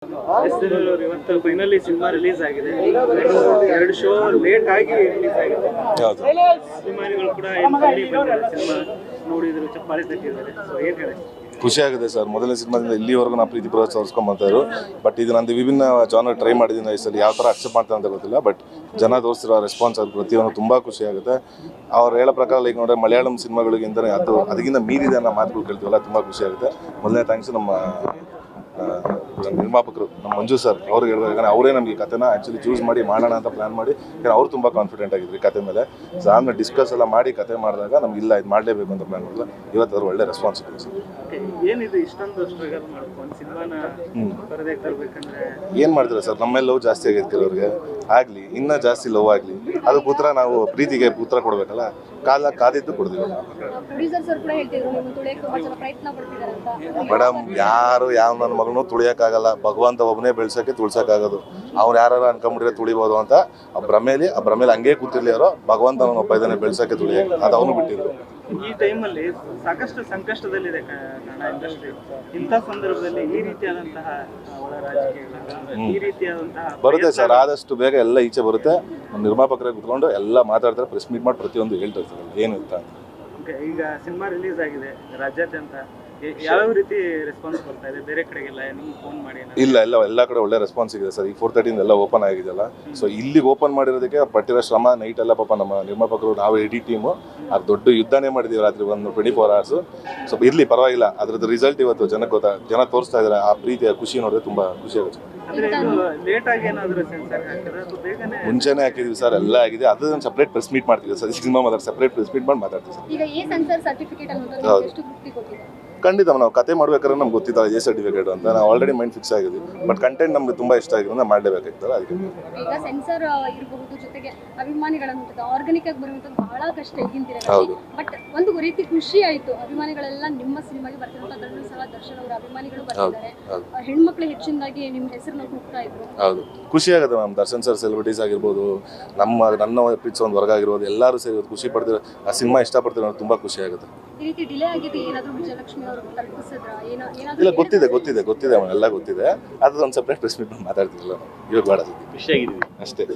ಇವತ್ತು finally cinema release ಆಗಿದೆ. ಎರಡು ಶೋ ಲೇಟ್ ಆಗಿ ರಿಲೀಸ್ ಆಗಿದೆ. ಅಭಿಮಾನಿಗಳು ಕೂಡ ಸಿನಿಮಾ ನೋಡಿದ್ರು, ಚಪ್ಪಾಳೆ ತಟ್ಟಿದ್ದಾರೆ. ಸೊ ಏನ್ ಹೇಳಿ? ಖುಷಿ ಆಗಿದೆ ಸರ್. ಮೊದಲನೇ ಸಿನಿಮಾದಿಂದ ಇಲ್ಲಿವರೆಗೂ ನಾವು ಪ್ರೀತಿ ಪೂರ್ವಕ ತೋರಿಸ್ಕೊಂಬಂತಾಯಿದ್ರು. ಬಟ್ ಇದು ನಂದು ವಿಭಿನ್ನ ಜಾನರ್ ಟ್ರೈ ಮಾಡಿದ್ದೀನಿ. ಈ ಸಲ ಯಾವ ಥರ ಅಕ್ಸೆಪ್ಟ್ ಮಾಡ್ತಾರೆ ಅಂತ ಗೊತ್ತಿಲ್ಲ. ಬಟ್ ಜನ ತೋರಿಸಿರೋ ರೆಸ್ಪಾನ್ಸ್ ಅದು ಪ್ರತಿಯೊಂದು ತುಂಬ ಖುಷಿ ಆಗುತ್ತೆ. ಅವ್ರು ಹೇಳೋ ಪ್ರಕಾರ ಈಗ ನೋಡಿದ್ರೆ ಮಲಯಾಳಂ ಸಿನಿಮಾಗಳಿಗಿಂತ ಅದಕ್ಕಿಂತ ಮೀರಿದೆ ಅನ್ನೋ ಮಾತುಗಳು ಕೇಳ್ತೀವಲ್ಲ, ತುಂಬ ಖುಷಿ ಆಗುತ್ತೆ. ಮೊದಲನೇ ಥ್ಯಾಂಕ್ಸ್ ನಮ್ಮ ನಿರ್ಮಾಪಕರು, ನಮ್ಮ ಮಂಜು ಸರ್ ಅವ್ರಿಗೆ ಹೇಳ್ಬೇಕು. ಯಾಕಂದರೆ ಅವರೇ ನಮಗೆ ಕಥೆನ ಆ್ಯಕ್ಚುಲಿ ಚೂಸ್ ಮಾಡಿ ಮಾಡೋಣ ಅಂತ ಪ್ಲ್ಯಾನ್ ಮಾಡಿ, ಯಾಕಂದರೆ ಅವ್ರು ತುಂಬ ಕಾನ್ಫಿಡೆಂಟ್ ಆಗಿದ್ರು ಈ ಕತೆ ಮೇಲೆ. ಸೊ ಆಮೇಲೆ ಡಿಸ್ಕಸ್ ಎಲ್ಲ ಮಾಡಿ ಕತೆ ಮಾಡಿದಾಗ ನಮ್ಗೆ ಇಲ್ಲ ಇದು ಮಾಡಲೇಬೇಕು ಅಂತ ಪ್ಲ್ಯಾನ್ ಮಾಡಿದ್ರೆ ಇವತ್ತು ಅವ್ರು ಒಳ್ಳೆ ರೆಸ್ಪಾನ್ಸ್ ಇದೆ ಸರ್. ಏನಿದೆ ಇಷ್ಟೊಂದು ಸ್ಟ್ರಗಲ್ ಮಾಡ್ಕೊಂಡು ಸಿನಿಮಾನ ಹೊರದೇಕ್ ತರಬೇಕಂದ್ರೆ ಏನು ಮಾಡ್ತಾರೆ ಸರ್? ನಮ್ಮೇಲೆ ಲವ್ ಜಾಸ್ತಿ ಆಗೈತೆ ಕೆಲವ್ರಿಗೆ, ಆಗಲಿ ಇನ್ನೂ ಜಾಸ್ತಿ ಲವ್ ಆಗಲಿ. ಅದಕ್ಕೆ ಉತ್ತರ ನಾವು ಪ್ರೀತಿಗೆ ಉತ್ತರ ಕೊಡಬೇಕಲ್ಲ, ಕಾದಿದ್ದು ಕೊಡ್ತೀವಿ. ಮೇಡಮ್, ಯಾರು ಯಾವ ನನ್ನ ಮಗನೂ ತುಳಿಯೋಕ್ಕಾಗಲ್ಲ. ಭಗವಂತ ಒಬ್ಬನೇ ಬೆಳ್ಸೋಕ್ಕೆ ತುಳ್ಸೋಕ್ಕಾಗೋದು. ಅವ್ರು ಯಾರು ಅನ್ಕೊಂಬಿಟ್ರೆ ತುಳಿಬೋದು ಅಂತ ಆ ಭ್ರಮೇಲಿ ಹಂಗೆ ಕೂತಿರ್ಲಿ ಅವರು. ಭಗವಂತ ಒಬ್ಬ ಇದನ್ನೇ ಬೆಳ್ಸೋಕ್ಕೆ ತುಳಿಯೋಕೆ ಅದು ಅವನು ಬಿಟ್ಟಿದ್ರು. ಈ ಟೈಮಲ್ಲಿ ಸಾಕಷ್ಟು ಸಂಕಷ್ಟದಲ್ಲಿದೆ ಕನ್ನಡ ಇಂಡಸ್ಟ್ರಿ. ಇಂಥ ಸಂದರ್ಭದಲ್ಲಿ ಈ ರೀತಿಯಾದಂತಹ ಒಳ ರಾಜಕೀಯಗಳು, ಈ ರೀತಿಯಾದಂತಹ ಬರುತ್ತೆ ಸರ್. ಆದಷ್ಟು ಬೇಗ ಎಲ್ಲ ಈಚೆ ಬರುತ್ತೆ. ನಮ್ಮ ನಿರ್ಮಾಪಕರೇ ಕುತ್ಕೊಂಡು ಎಲ್ಲ ಮಾತಾಡ್ತಾರೆ, ಪ್ರೆಸ್ ಮೀಟ್ ಮಾಡಿ ಪ್ರತಿಯೊಂದು ಹೇಳ್ತಾರೆ ಸರ್ ಏನು ಅಂತ. ಈಗ ಸಿನಿಮಾ ರಿಲೀಸ್ ಆಗಿದೆ ರಾಜ್ಯಾದ್ಯಂತ, ಯಾವ ರೀತಿ ರೆಸ್ಪಾನ್ಸ್ ಬರ್ತಾ ಇದೆ? ಬೇರೆ ಕಡೆಗೆಲ್ಲ ನಿಮ್ಗೆ ಫೋನ್ ಮಾಡಿ? ಎಲ್ಲ ಕಡೆ ಒಳ್ಳೆ ರೆಸ್ಪಾನ್ಸ್ ಸಿಗಿದೆ ಸರ್. ಈ 4:30 ಎಲ್ಲ ಓಪನ್ ಆಗಿದೆಯಲ್ಲ, ಸೊ ಇಲ್ಲಿಗೆ ಓಪನ್ ಮಾಡಿರೋದಕ್ಕೆ ಪಟ್ಟಿರೋ ಶ್ರಮ ನೈಟ್ ಎಲ್ಲ ಪಾಪ ನಮ್ಮ ನಿರ್ಮಾಪಕರು, ನಾವು ಎಡಿ ಟೀಮು ಅದು ದೊಡ್ಡ ಯುದ್ಧನೇ ಮಾಡಿದ್ದೀವಿ ರಾತ್ರಿ 24 hours. ಸೊ ಇರಲಿ ಪರವಾಗಿಲ್ಲ, ಅದ್ರದ್ದು ರಿಸಲ್ಟ್ ಇವತ್ತು ಜನಕ್ಕೆ ಜನ ತೋರಿಸ್ತಾ ಇದ್ದಾರೆ. ಆ ಪ್ರೀತಿಯ ಖುಷಿ ನೋಡಿದ್ರೆ ತುಂಬ ಖುಷಿ ಆಗುತ್ತೆ. ಮುಂಚೆನೇ ಹಾಕಿದ್ವಿ ಸರ್, ಎಲ್ಲ ಆಗಿದೆ. ಅದು ಸಪ್ರೇಟ್ ಪ್ರೆಸ್ ಮೀಟ್ ಮಾಡ್ತೀವಿ sir. Cinema separate press meet ಮಾಡಿ ಮಾತಾಡ್ತೀವಿ ಸರ್. ಹೌದು, ಖಂಡಿತ. ನಾವು ಕತೆ ಮಾಡ್ಬೇಕಾದ್ರೆ ನಮ್ಗೆ ಗೊತ್ತಿಲ್ಲ ಎ ಸರ್ಟಿಫಿಕೇಟ್ ಅಂತ. ನಾವು ಆಲ್ರೆಡಿ ಮೈಂಡ್ ಫಿಕ್ಸ್ ಆಗಿದ್ವಿ. ಬಟ್ ಕಂಟೆಂಟ್ ನಮ್ಗೆ ತುಂಬ ಇಷ್ಟ ಆಗಿದೆ, ನಾವು ಮಾಡಲೇಬೇಕಾಗ್ತದೆ. ಅದಕ್ಕೆ ಈಗ ಸೆನ್ಸರ್ ಇರಬಹುದು, ಜೊತೆಗೆ ಅಭಿಮಾನಿಗಳ ಆರ್ಗಾನಿಕ್ ಆಗಿ ಬರುವಂಥದ್ದು ಬಹಳ ಕಷ್ಟ ಈಗಿನ. ಹೌದು. ಬಟ್ ಒಂದು ರೀತಿ ಖುಷಿ ಆಯ್ತು, ಅಭಿಮಾನಿಗಳೆಲ್ಲ ನಿಮ್ಮ ಸಿನಿಮಾಗೆ ಬರ್ತಿರೋದ್ರಲ್ಲಿ ಸಹ ದರ್ಶನ್ ಅವರ ಅಭಿಮಾನಿಗಳು ಬರ್ತಿದ್ದಾರೆ. ಹೆಣ್ಮಕ್ಳು ಹೆಚ್ಚಿನದಾಗಿ ನಿಮ್ಮ ಹೆಸರನ್ನ ಕೂಗ್ತಾ ಇದ್ರು. ಹೌದು, ಖುಷಿ ಆಗುತ್ತೆ ಮ್ಯಾಮ್. ದರ್ಶನ್ ಸರ್ ಸೆಲೆಬ್ರಿಟೀಸ್ ಆಗಿರ್ಬೋದು, ನನ್ನ ಪ್ರೀತಿಸೋ ಒಂದು ವರ್ಗ ಆಗಿರ್ಬೋದು, ಎಲ್ಲರೂ ಸೇರಿ ಖುಷಿ ಪಡ್ತಿರೋ ಆ ಸಿನಿಮಾ ಇಷ್ಟಪಡ್ತಿರೋ ತುಂಬ ಖುಷಿ ಆಗುತ್ತೆ. ಈ ರೀತಿ ಡಿಲೇ ಆಗಿದೆ, ಏನಾದರೂ ವಿಜಯಲಕ್ಷ್ಮಿ ಅವರು ತಲುಪಿಸಿದ್ರ? ಇಲ್ಲ, ಗೊತ್ತಿದೆ ಎಲ್ಲ ಗೊತ್ತಿದೆ. ಅದು ಒಂದು ಸಪ್ರೇಟ್ ಪ್ರೆಸ್ ಮೀಟ್ ಮಾತಾಡ್ತಿರಲ್ಲ, ಇವಾಗ ಬೇಡ, ಖುಷಿಯಾಗಿದ್ದೀವಿ ಅಷ್ಟೇ.